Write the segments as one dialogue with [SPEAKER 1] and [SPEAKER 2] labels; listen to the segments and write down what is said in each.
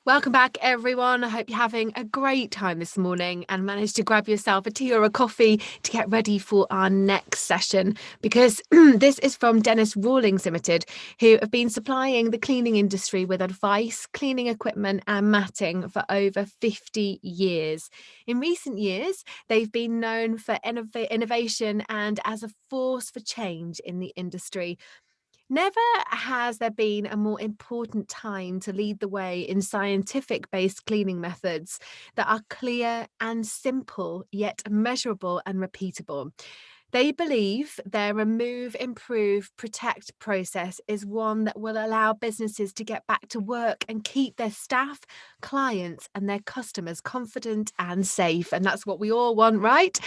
[SPEAKER 1] Welcome back, everyone. I hope you're having a great time this morning and managed to grab yourself a tea or a coffee to get ready for our next session, because this is from Denis Rawlins Limited, who have been supplying the cleaning industry with advice, cleaning equipment and matting for over 50 years. In recent years, they've been known for innovation and as a force for change in the industry. Never has there been a more important time to lead the way in scientific based cleaning methods that are clear and simple, yet measurable and repeatable. They believe their remove, improve, protect process is one that will allow businesses to get back to work and keep their staff, clients, and their customers confident and safe. And that's what we all want, right?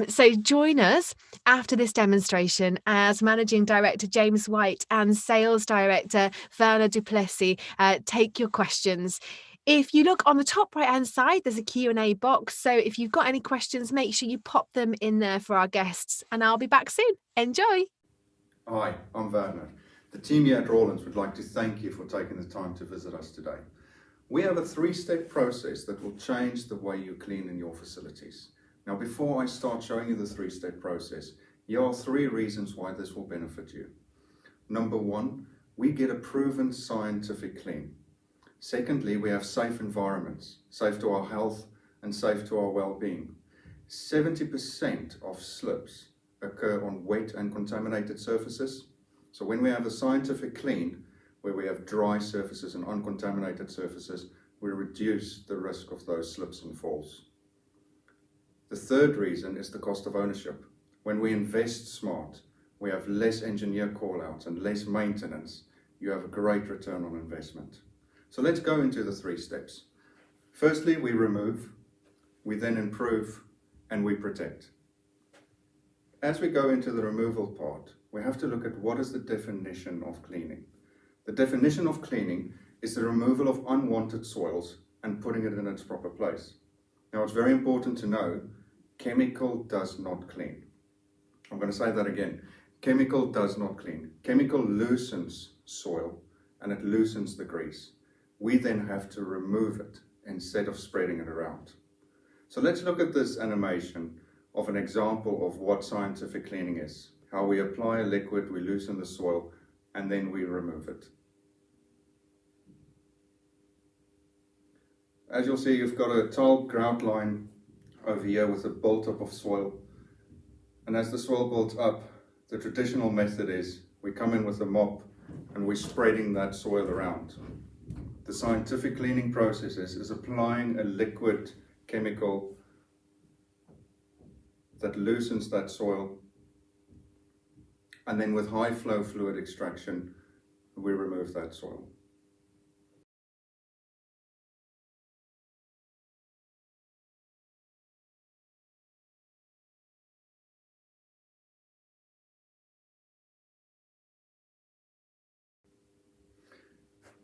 [SPEAKER 1] So join us after this demonstration as Managing Director James White and Sales Director Werner Duplessis take your questions. If you look on the top right hand side, there's a Q&A box. So if you've got any questions, make sure you pop them in there for our guests, and I'll be back soon. Enjoy.
[SPEAKER 2] Hi, I'm Werner. The team here at Rawlins would like to thank you for taking the time to visit us today. We have a 3-step process that will change the way you clean in your facilities. Now, before I start showing you the 3-step process, here are 3 reasons why this will benefit you. Number 1, we get a proven scientific clean. Secondly, we have safe environments, safe to our health and safe to our well-being. 70% of slips occur on wet and contaminated surfaces. So when we have a scientific clean, where we have dry surfaces and uncontaminated surfaces, we reduce the risk of those slips and falls. The third reason is the cost of ownership. When we invest smart, we have less engineer call-outs and less maintenance. You have a great return on investment. So let's go into the 3 steps. Firstly, we remove, we then improve, and we protect. As we go into the removal part, we have to look at what is the definition of cleaning. The definition of cleaning is the removal of unwanted soils and putting it in its proper place. Now, it's very important to know, chemical does not clean. I'm going to say that again. Chemical does not clean. Chemical loosens soil and it loosens the grease. We then have to remove it instead of spreading it around. So let's look at this animation of an example of what scientific cleaning is. How we apply a liquid, we loosen the soil, and then we remove it. As you'll see, you've got a tiled grout line over here with a build-up of soil. And as the soil builds up, the traditional method is we come in with a mop and we're spreading that soil around. The scientific cleaning process is applying a liquid chemical that loosens that soil, and then with high flow fluid extraction, we remove that soil.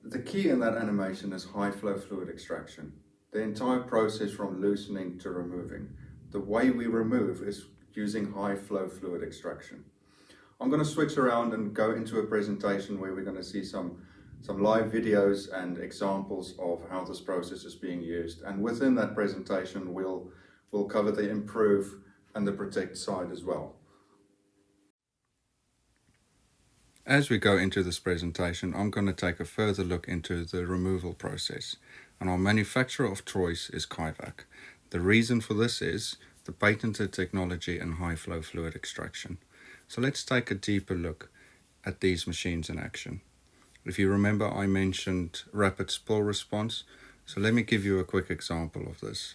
[SPEAKER 2] The key in that animation is high flow fluid extraction. The entire process from loosening to removing. The way we remove is using high flow fluid extraction. I'm going to switch around and go into a presentation where we're going to see some live videos and examples of how this process is being used. And within that presentation, we'll cover the improve and the protect side as well. As we go into this presentation, I'm going to take a further look into the removal process. And our manufacturer of choice is Kaivac. The reason for this is the patented technology and high flow fluid extraction. So let's take a deeper look at these machines in action. If you remember, I mentioned rapid spill response. So let me give you a quick example of this.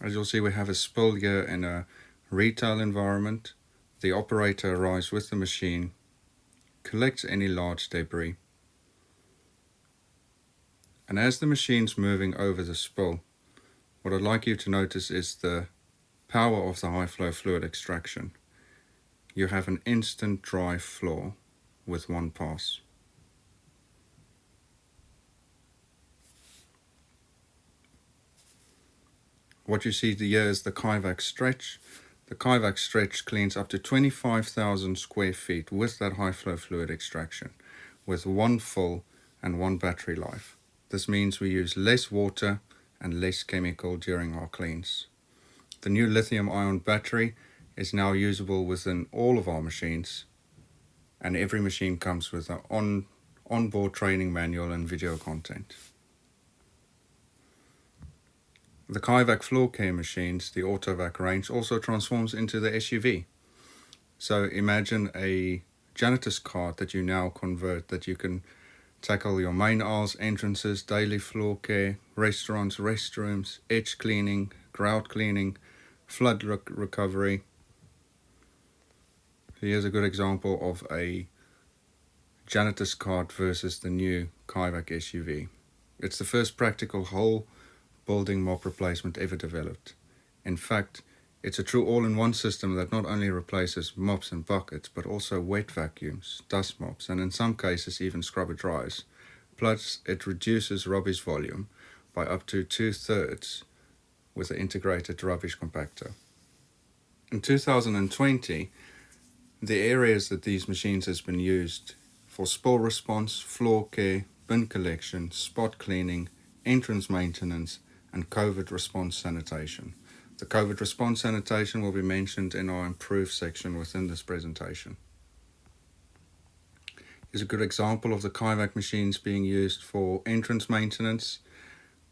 [SPEAKER 2] As you'll see, we have a spill here in a retail environment. The operator arrives with the machine, collects any large debris, and as the machine's moving over the spill, what I'd like you to notice is the power of the high flow fluid extraction. You have an instant dry floor with one pass. What you see here is the Kaivac Straight. The Kaivac Straight cleans up to 25,000 square feet with that high flow fluid extraction, with one full and one battery life. This means we use less water and less chemical during our cleans. The new lithium-ion battery is now usable within all of our machines, and every machine comes with an onboard training manual and video content. The Kaivac floor care machines, the AutoVac range, also transforms into the SUV. So imagine a janitor's cart that you now convert, that you can tackle your main aisles, entrances, daily floor care, restaurants, restrooms, edge cleaning, grout cleaning, flood recovery. Here's a good example of a janitor's cart versus the new Kaivac SUV. It's the first practical whole building mop replacement ever developed. In fact, it's a true all-in-one system that not only replaces mops and buckets, but also wet vacuums, dust mops, and in some cases even scrubber dryers. Plus, it reduces rubbish volume by up to 2/3 with an integrated rubbish compactor. In 2020, the areas that these machines has been used for spill response, floor care, bin collection, spot cleaning, entrance maintenance, and COVID response sanitation. The COVID response sanitation will be mentioned in our improved section within this presentation. Here's a good example of the Kaivac machines being used for entrance maintenance.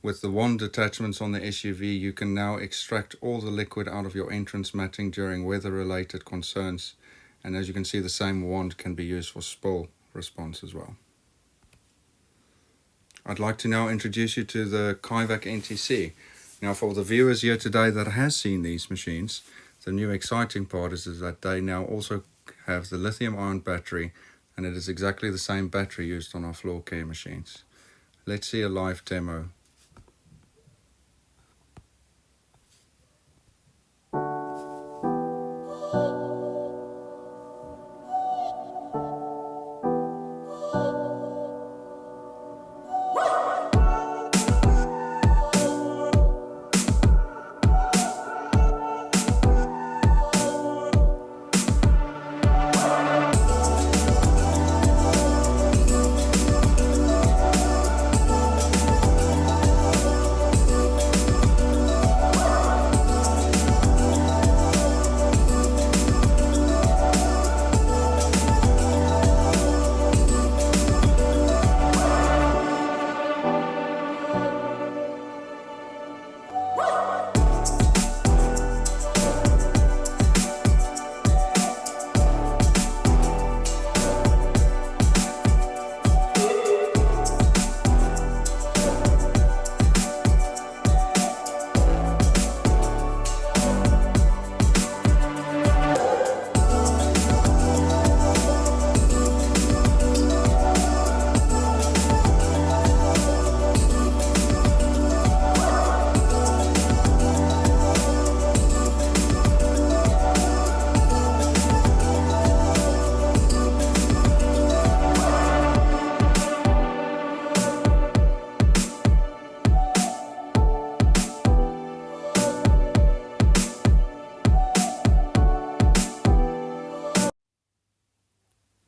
[SPEAKER 2] With the wand attachments on the SUV, you can now extract all the liquid out of your entrance matting during weather-related concerns. And as you can see, the same wand can be used for spill response as well. I'd like to now introduce you to the Kaivac NTC. Now, for the viewers here today that has seen these machines, the new exciting part is that they now also have the lithium-ion battery, and it is exactly the same battery used on our floor care machines. Let's see a live demo.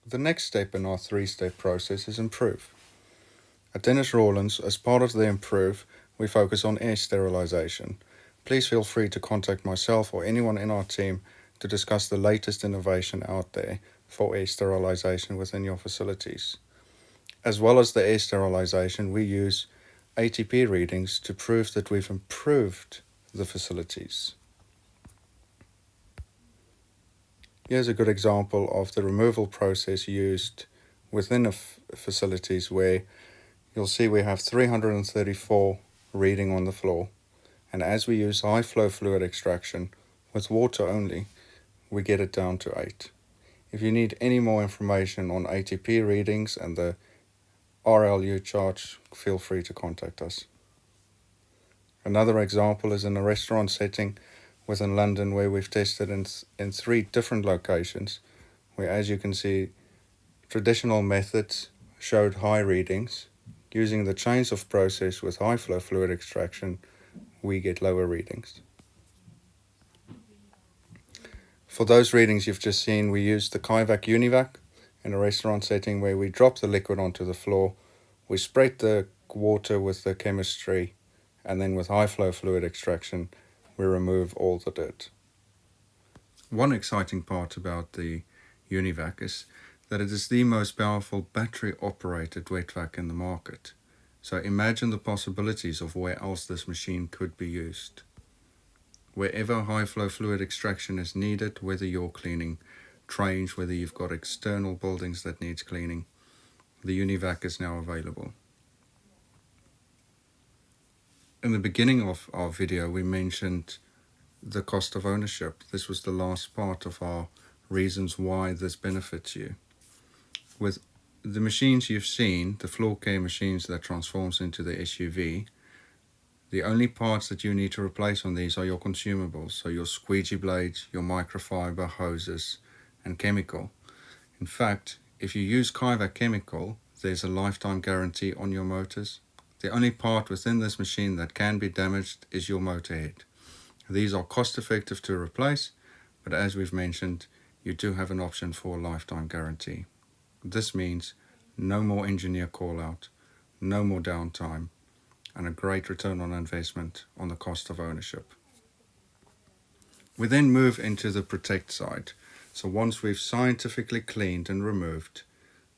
[SPEAKER 2] The next step in our three-step process is improve. At Denis Rawlins, as part of the improve, we focus on air sterilization. Please feel free to contact myself or anyone in our team to discuss the latest innovation out there for air sterilization within your facilities. As well as the air sterilization, we use ATP readings to prove that we've improved the facilities. Here's a good example of the removal process used within facilities where you'll see we have 334 reading on the floor, and as we use high flow fluid extraction with water only, we get it down to 8. If you need any more information on ATP readings and the RLU charge, feel free to contact us. Another example is in a restaurant setting within London where we've tested in 3 different locations, where, as you can see, traditional methods showed high readings. Using the chains of process with high flow fluid extraction, we get lower readings. For those readings you've just seen, we used the Kaivac Univac in a restaurant setting where we drop the liquid onto the floor, we spread the water with the chemistry, and then with high flow fluid extraction, we remove all the dirt. One exciting part about the Univac is that it is the most powerful battery-operated wet vac in the market. So imagine the possibilities of where else this machine could be used. Wherever high flow fluid extraction is needed, whether you're cleaning trains, whether you've got external buildings that needs cleaning, the Univac is now available. In the beginning of our video, we mentioned the cost of ownership. This was the last part of our reasons why this benefits you. With the machines you've seen, the floor care machines that transforms into the SUV, the only parts that you need to replace on these are your consumables, so your squeegee blades, your microfiber, hoses, and chemical. In fact, if you use Kaivac chemical, there's a lifetime guarantee on your motors. The only part within this machine that can be damaged is your motor head. These are cost effective to replace, but as we've mentioned, you do have an option for a lifetime guarantee. This means no more engineer call out, no more downtime, and a great return on investment on the cost of ownership. We then move into the protect side. So once we've scientifically cleaned and removed,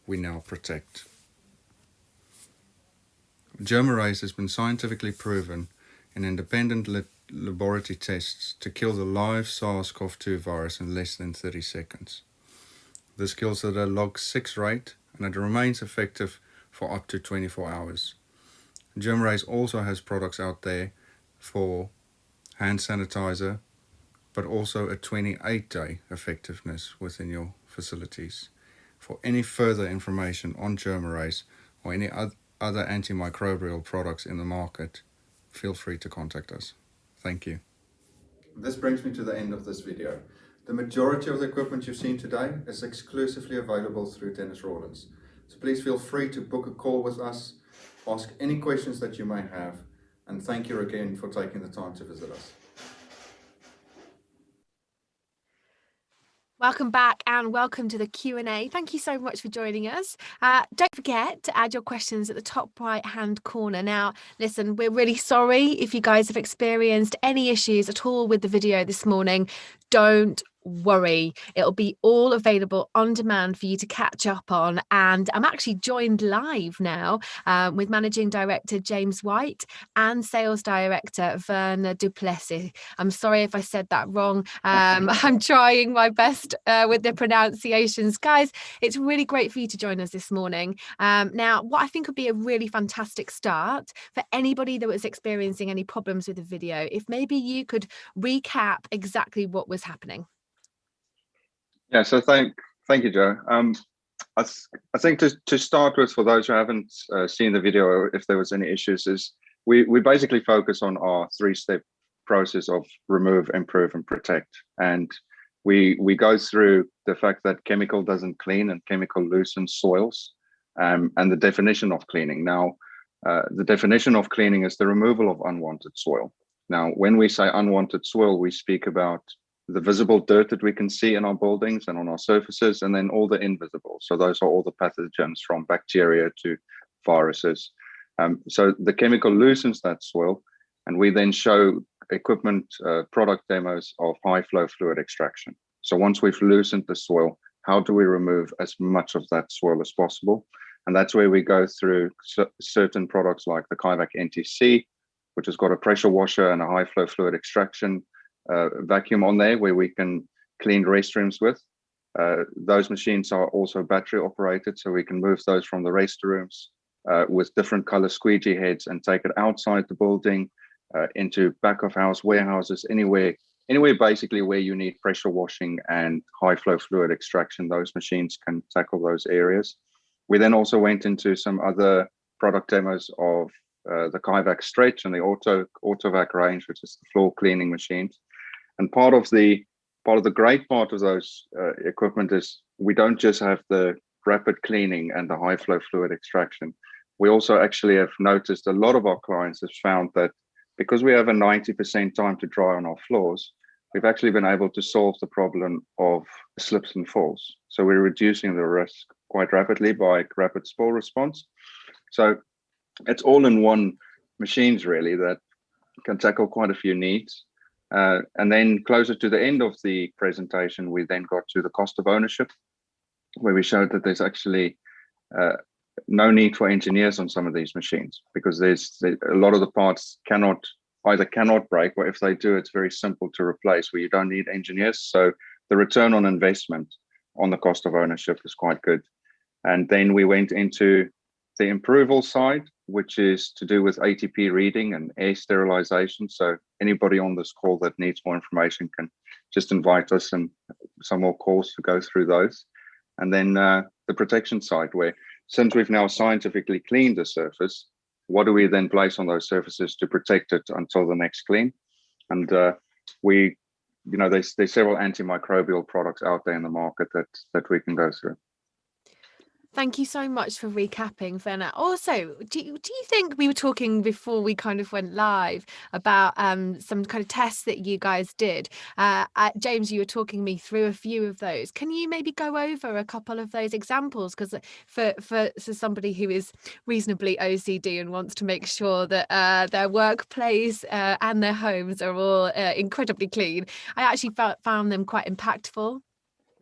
[SPEAKER 2] we now protect. Germ-erase has been scientifically proven in independent laboratory tests to kill the live SARS-CoV-2 virus in less than 30 seconds. This kills at a log 6 rate, and it remains effective for up to 24 hours. Germ-erase also has products out there for hand sanitizer, but also a 28-day effectiveness within your facilities. For any further information on Germ-erase or any other antimicrobial products in the market, feel free to contact us. Thank you. This brings me to the end of this video. The majority of the equipment you've seen today is exclusively available through Denis Rawlins. So please feel free to book a call with us, ask any questions that you may have, and thank you again for taking the time to visit us.
[SPEAKER 1] Welcome back and welcome to the Q&A. Thank you so much for joining us. Don't forget to add your questions at the top right hand corner. Now, listen, we're really sorry if you guys have experienced any issues at all with the video this morning. Don't worry, it'll be all available on demand for you to catch up on. And I'm actually joined live now with Managing Director James White and Sales Director Werner Duplessis. I'm sorry if I said that wrong. I'm trying my best with the pronunciations. Guys, it's really great for you to join us this morning. Now, what I think would be a really fantastic start for anybody that was experiencing any problems with the video, if maybe you could recap exactly what was happening.
[SPEAKER 3] Yeah, so thank you, Joe. I think to start with, for those who haven't seen the video, or if there was any issues, is we basically focus on our 3-step process of remove, improve, and protect. And we go through the fact that chemical doesn't clean and chemical loosens soils, and the definition of cleaning. Now, the definition of cleaning is the removal of unwanted soil. Now, when we say unwanted soil, we speak about the visible dirt that we can see in our buildings and on our surfaces, and then all the invisible. So those are all the pathogens, from bacteria to viruses. So the chemical loosens that soil, and we then show equipment product demos of high flow fluid extraction. So once we've loosened the soil, how do we remove as much of that soil as possible? And that's where we go through certain products like the Kaivac NTC, which has got a pressure washer and a high flow fluid extraction vacuum on there, where we can clean restrooms with. Those machines are also battery operated, so we can move those from the restrooms with different color squeegee heads and take it outside the building into back of house warehouses, anywhere basically where you need pressure washing and high flow fluid extraction. Those machines can tackle those areas. We then also went into some other product demos of the Kaivac Straight and the AutoVac range, which is the floor cleaning machines. And part of the great part of those equipment is we don't just have the rapid cleaning and the high flow fluid extraction. We also actually have noticed a lot of our clients have found that because we have a 90% time to dry on our floors, we've actually been able to solve the problem of slips and falls. So we're reducing the risk quite rapidly by rapid spore response. So it's all in one machines really that can tackle quite a few needs. And then closer to the end of the presentation, we then got to the cost of ownership, where we showed that there's actually no need for engineers on some of these machines, because a lot of the parts cannot break, or if they do, it's very simple to replace, where you don't need engineers. So the return on investment on the cost of ownership is quite good. And then we went into the improval side, which is to do with ATP reading and air sterilization. So anybody on this call that needs more information can just invite us and some more calls to go through those. And then the protection side, where since we've now scientifically cleaned the surface, what do we then place on those surfaces to protect it until the next clean? And there's several antimicrobial products out there in the market that we can go through.
[SPEAKER 1] Thank you so much for recapping, Werner. Also, do you think, we were talking before we kind of went live about some kind of tests that you guys did? James, you were talking me through a few of those. Can you maybe go over a couple of those examples? Because for somebody who is reasonably OCD and wants to make sure that their workplace and their homes are all incredibly clean, I actually found them quite impactful.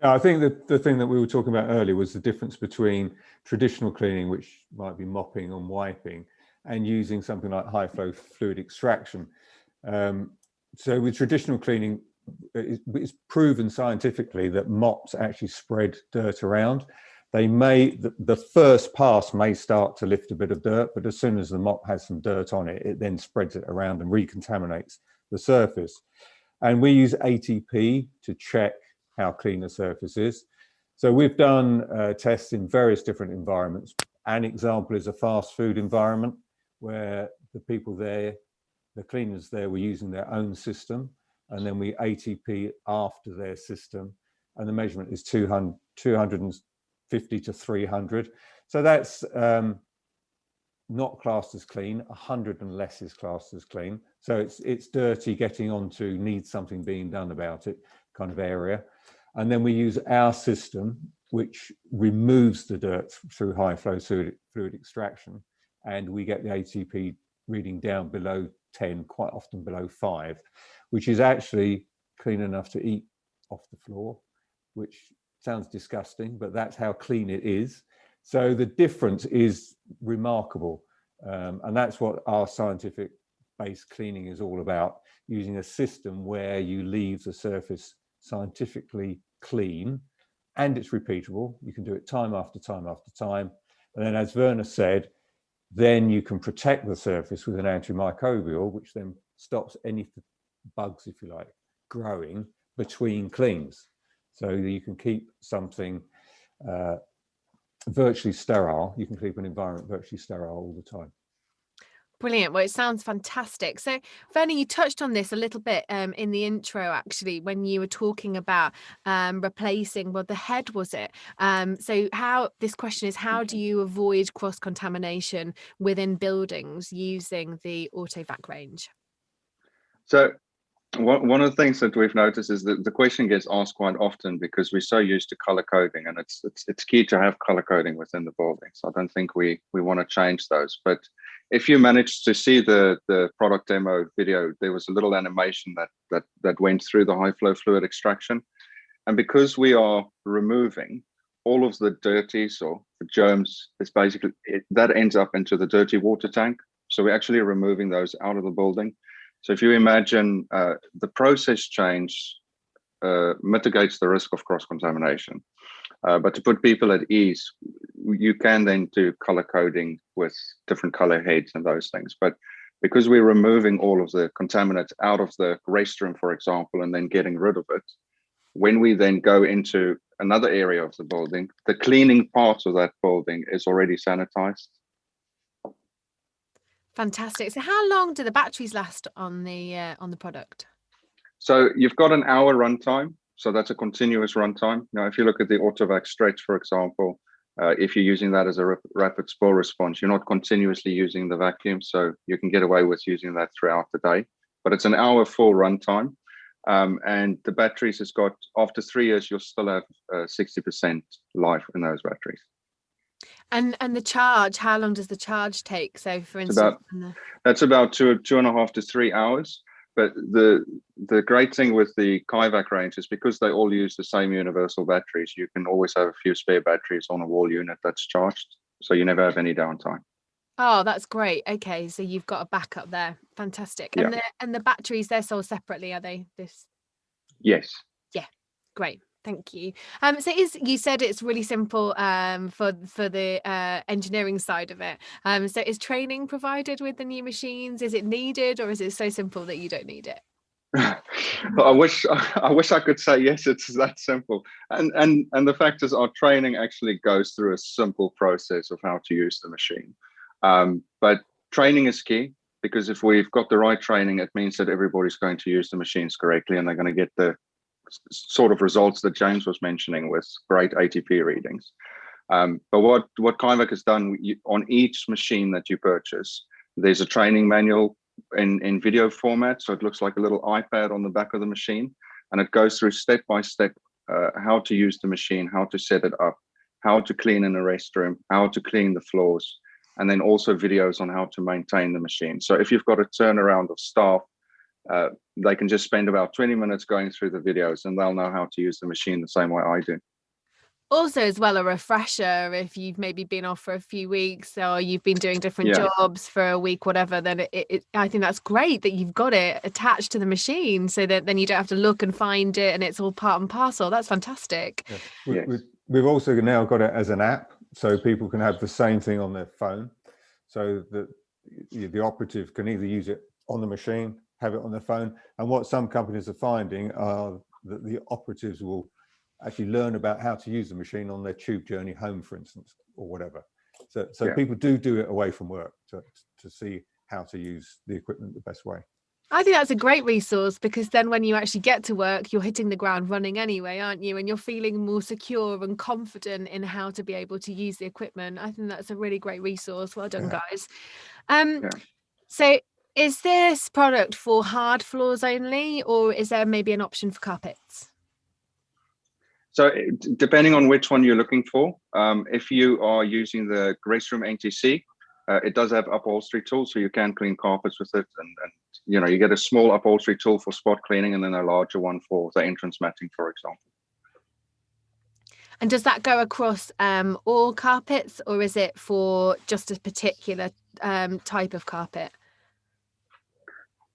[SPEAKER 4] I think that the thing that we were talking about earlier was the difference between traditional cleaning, which might be mopping and wiping, and using something like high flow fluid extraction. So with traditional cleaning, it's proven scientifically that mops actually spread dirt around. The first pass may start to lift a bit of dirt, but as soon as the mop has some dirt on it, it then spreads it around and recontaminates the surface. And we use ATP to check how clean the surface is. So we've done tests in various different environments. An example is a fast food environment where the people there, the cleaners there, were using their own system, and then we ATP after their system, and the measurement is 250 to 300. So that's not classed as clean. 100 and less is classed as clean. So it's dirty, getting onto, needs something being done about it kind of area. And then we use our system, which removes the dirt through high flow fluid extraction, and we get the ATP reading down below 10, quite often below 5, which is actually clean enough to eat off the floor, which sounds disgusting, but that's how clean it is. So the difference is remarkable, and that's what our scientific based cleaning is all about, using a system where you leave the surface scientifically clean, and it's repeatable. You can do it time after time after time. And then, as Werner said, then you can protect the surface with an antimicrobial, which then stops any bugs, if you like, growing between cleans. So you can keep something virtually sterile. You can keep an environment virtually sterile all the time.
[SPEAKER 1] Brilliant. Well, it sounds fantastic. So, Werner, you touched on this a little bit in the intro, actually, when you were talking about replacing, well, the head, was it? So this question is, how do you avoid cross-contamination within buildings using the AutoVac range?
[SPEAKER 3] So one of the things that we've noticed is that the question gets asked quite often because we're so used to color coding, and it's key to have color coding within the buildings. I don't think we want to change those. But if you managed to see the product demo video, there was a little animation that went through the high flow fluid extraction. And because we are removing all of the dirties or the germs, it's basically that ends up into the dirty water tank. So we're actually removing those out of the building. So if you imagine the process change mitigates the risk of cross-contamination. But to put people at ease, you can then do color coding with different color heads and those things. But because we're removing all of the contaminants out of the restroom, for example, and then getting rid of it, when we then go into another area of the building, the cleaning part of that building is already sanitized.
[SPEAKER 1] Fantastic. So how long do the batteries last on the product?
[SPEAKER 3] So you've got an hour runtime. So that's a continuous runtime. Now, if you look at the AutoVac Straight, for example, if you're using that as a rapid spore response, you're not continuously using the vacuum. So you can get away with using that throughout the day. But it's an hour full runtime. And the batteries has got, after 3 years, you'll still have 60% life in those batteries.
[SPEAKER 1] And the charge, how long does the charge take? So for
[SPEAKER 3] It's
[SPEAKER 1] instance,
[SPEAKER 3] that's about 2.5 to 3 hours. But the great thing with the Kaivac range is because they all use the same universal batteries, you can always have a few spare batteries on a wall unit that's charged, so you never have any downtime.
[SPEAKER 1] oh, that's great. Okay, so you've got a backup there. Fantastic.
[SPEAKER 3] Yeah.
[SPEAKER 1] And the batteries, they're sold separately, are they?
[SPEAKER 3] Yes.
[SPEAKER 1] Yeah, great. Thank you. So you said it's really simple for the engineering side of it. So is training provided with the new machines? Is it needed, or is it so simple that you don't need it?
[SPEAKER 3] I wish I could say yes, it's that simple. And the fact is, our training actually goes through a simple process of how to use the machine. But training is key, because if we've got the right training, it means that everybody's going to use the machines correctly, and they're going to get the sort of results that James was mentioning with great ATP readings. But what Kaivac has done, on each machine that you purchase, there's a training manual in video format, so it looks like a little iPad on the back of the machine, and it goes through step by step how to use the machine, how to set it up, how to clean in a restroom, how to clean the floors, and then also videos on how to maintain the machine. So if you've got a turnaround of staff, they can just spend about 20 minutes going through the videos, and they'll know how to use the machine the same way I do.
[SPEAKER 1] Also, as well, a refresher if you've maybe been off for a few weeks, or you've been doing different jobs for a week, whatever, then I think that's great that you've got it attached to the machine, so that then you don't have to look and find it, and it's all part and parcel. That's fantastic.
[SPEAKER 4] Yeah. We've also now got it as an app, so people can have the same thing on their phone, so that the operative can either use it on the machine, have it on their phone. And what some companies are finding are that the operatives will actually learn about how to use the machine on their tube journey home, for instance, or whatever. So people do it away from work to see how to use the equipment the best way.
[SPEAKER 1] I think that's a great resource, because then when you actually get to work, you're hitting the ground running anyway, aren't you? And you're feeling more secure and confident in how to be able to use the equipment. I think that's a really great resource. Well done, guys. So is this product for hard floors only, or is there maybe an option for carpets?
[SPEAKER 3] So depending on which one you're looking for, if you are using the restroom NTC, it does have upholstery tools, so you can clean carpets with it, and you get a small upholstery tool for spot cleaning, and then a larger one for the entrance matting, for example.
[SPEAKER 1] And does that go across all carpets, or is it for just a particular type of carpet?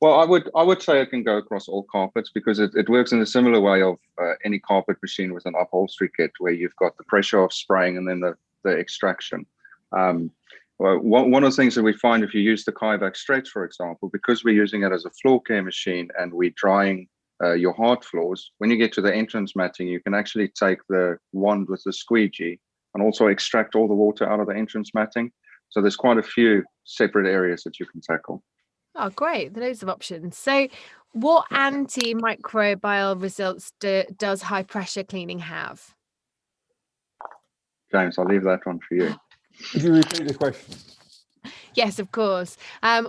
[SPEAKER 3] Well, I would say it can go across all carpets, because it works in a similar way of any carpet machine with an upholstery kit, where you've got the pressure of spraying and then the extraction. Well, one of the things that we find, if you use the Kaivac Straight, for example, because we're using it as a floor care machine and we're drying your hard floors, when you get to the entrance matting, you can actually take the wand with the squeegee and also extract all the water out of the entrance matting. So there's quite a few separate areas that you can tackle.
[SPEAKER 1] Oh, great. There are loads of options. So what antimicrobial results does high pressure cleaning have?
[SPEAKER 3] James, I'll leave that one for you.
[SPEAKER 4] Could you repeat the question?
[SPEAKER 1] Yes, of course.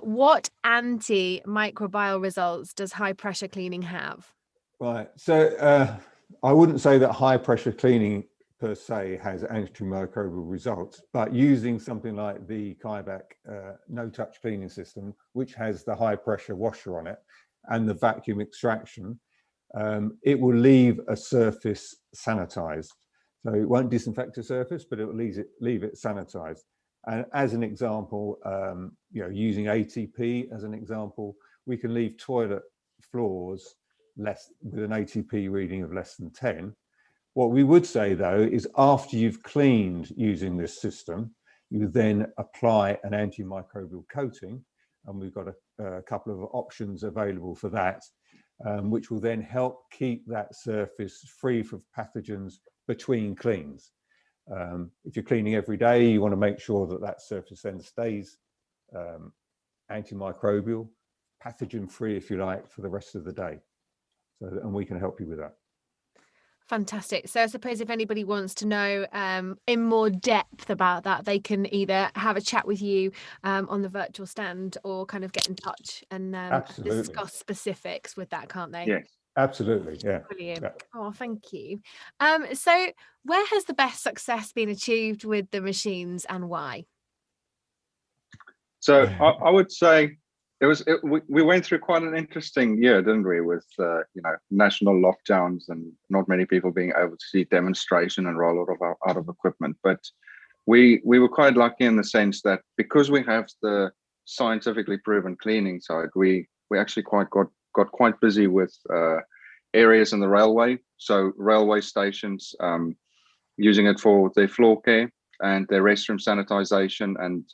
[SPEAKER 1] What antimicrobial results does high pressure cleaning have?
[SPEAKER 4] Right. So I wouldn't say that high pressure cleaning per se has antimicrobial results, but using something like the Kaivac no-touch cleaning system, which has the high pressure washer on it and the vacuum extraction, it will leave a surface sanitized. So it won't disinfect a surface, but it will leave it sanitized. And as an example, using ATP as an example, we can leave toilet floors with an ATP reading of less than 10. What we would say, though, is after you've cleaned using this system, you then apply an antimicrobial coating, and we've got a couple of options available for that, which will then help keep that surface free from pathogens between cleans. If you're cleaning every day, you want to make sure that surface then stays antimicrobial, pathogen free, if you like, for the rest of the day. And we can help you with that.
[SPEAKER 1] Fantastic. So I suppose if anybody wants to know in more depth about that, they can either have a chat with you on the virtual stand, or kind of get in touch and discuss specifics with that, can't they?
[SPEAKER 3] Yes.
[SPEAKER 4] Absolutely, yeah.
[SPEAKER 1] Brilliant.
[SPEAKER 4] Yeah.
[SPEAKER 1] Oh, thank you. So where has the best success been achieved with the machines and why?
[SPEAKER 3] So I would say we went through quite an interesting year, didn't we, with national lockdowns and not many people being able to see demonstration and roll out of equipment. But we were quite lucky in the sense that because we have the scientifically proven cleaning side, we actually got quite busy with areas in the railway. So railway stations using it for their floor care and their restroom sanitization, and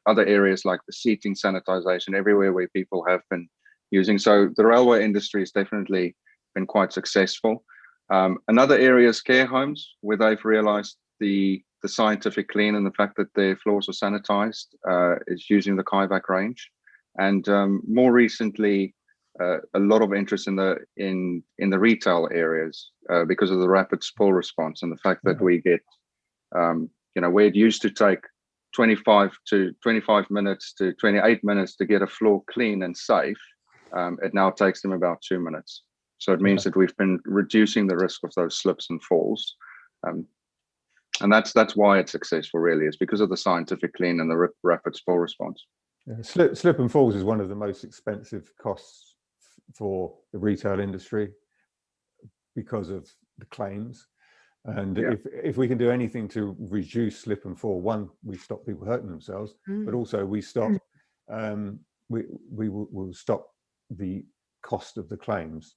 [SPEAKER 3] other areas like the seating sanitization, everywhere where people have been using. So the railway industry has definitely been quite successful. Another area is care homes, where they've realized the scientific clean and the fact that their floors are sanitized is using the Kaivac range. And more recently, a lot of interest in the retail areas because of the rapid spill response and the fact that we get where it used to take 25 minutes to 28 minutes to get a floor clean and safe, it now takes them about 2 minutes. So it means that we've been reducing the risk of those slips and falls. And that's why it's successful, really, is because of the scientific clean and the rapid spill response.
[SPEAKER 4] Yeah, slip and falls is one of the most expensive costs for the retail industry because of the claims. And if we can do anything to reduce slip and fall, one, we stop people hurting themselves, but also we stop we will stop the cost of the claims.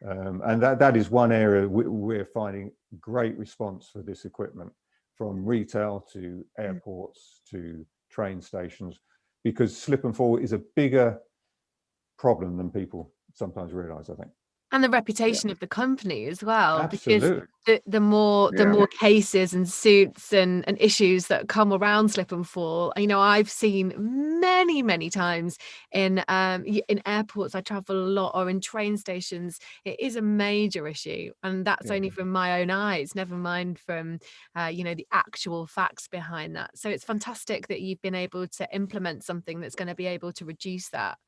[SPEAKER 4] And that is one area we're finding great response for this equipment, from retail to airports to train stations, because slip and fall is a bigger problem than people sometimes realize, I think.
[SPEAKER 1] And the reputation of the company as well.
[SPEAKER 4] Absolutely.
[SPEAKER 1] Because the more cases and suits and issues that come around slip and fall, I've seen many times in airports. I travel a lot, or in train stations. It is a major issue, and that's only from my own eyes, never mind from the actual facts behind that. So it's fantastic that you've been able to implement something that's going to be able to reduce that.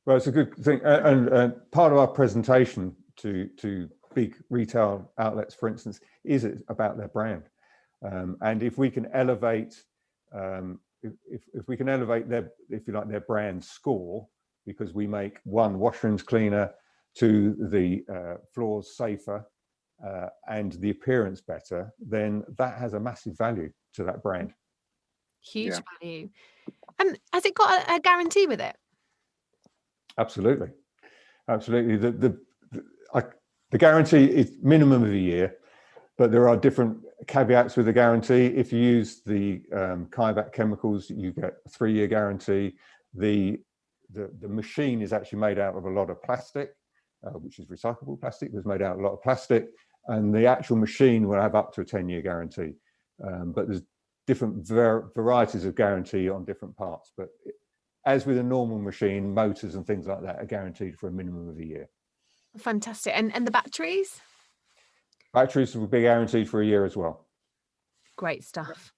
[SPEAKER 4] Well, it's a good thing, and part of our presentation to big retail outlets, for instance, is about their brand, and if we can elevate, if we can elevate their, if you like, their brand score, because we make one, washrooms cleaner, to the floors safer, and the appearance better, then that has a massive value to that brand.
[SPEAKER 1] Huge value. And has it got a guarantee with it?
[SPEAKER 4] Absolutely. The guarantee is minimum of a year, but there are different caveats with the guarantee. If you use the Kaivac chemicals, you get a 3-year guarantee. The machine is actually made out of a lot of plastic, which is recyclable plastic. It was made out of a lot of plastic, and the actual machine will have up to a 10-year guarantee. But there's different varieties of guarantee on different parts. But as with a normal machine, motors and things like that are guaranteed for a minimum of a year.
[SPEAKER 1] Fantastic. And the batteries?
[SPEAKER 4] Batteries will be guaranteed for a year as well.
[SPEAKER 1] Great stuff.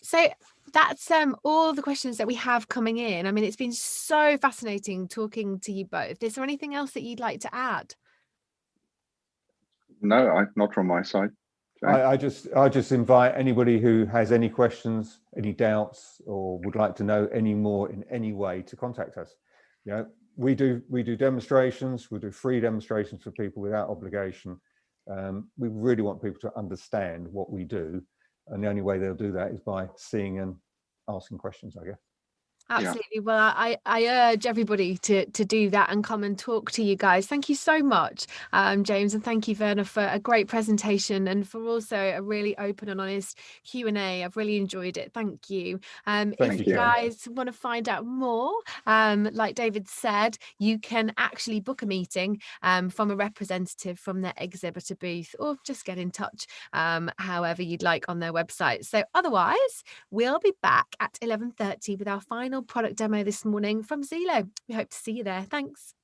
[SPEAKER 1] So that's all the questions that we have coming in. I mean, it's been so fascinating talking to you both. Is there anything else that you'd like to add?
[SPEAKER 3] No, not from my side.
[SPEAKER 4] I just invite anybody who has any questions, any doubts, or would like to know any more in any way to contact us. We do demonstrations. We do free demonstrations for people without obligation. We really want people to understand what we do, and the only way they'll do that is by seeing and asking questions, I guess.
[SPEAKER 1] Absolutely. Well, I urge everybody to do that and come and talk to you guys. Thank you so much, James, and thank you, Werner, for a great presentation and for also a really open and honest Q&A. I've really enjoyed it. Thank you. If you guys want to find out more, like David said, you can actually book a meeting from a representative from their exhibitor booth, or just get in touch however you'd like on their website. So otherwise, we'll be back at 11:30 with our final product demo this morning from Zelo. We hope to see you there. Thanks.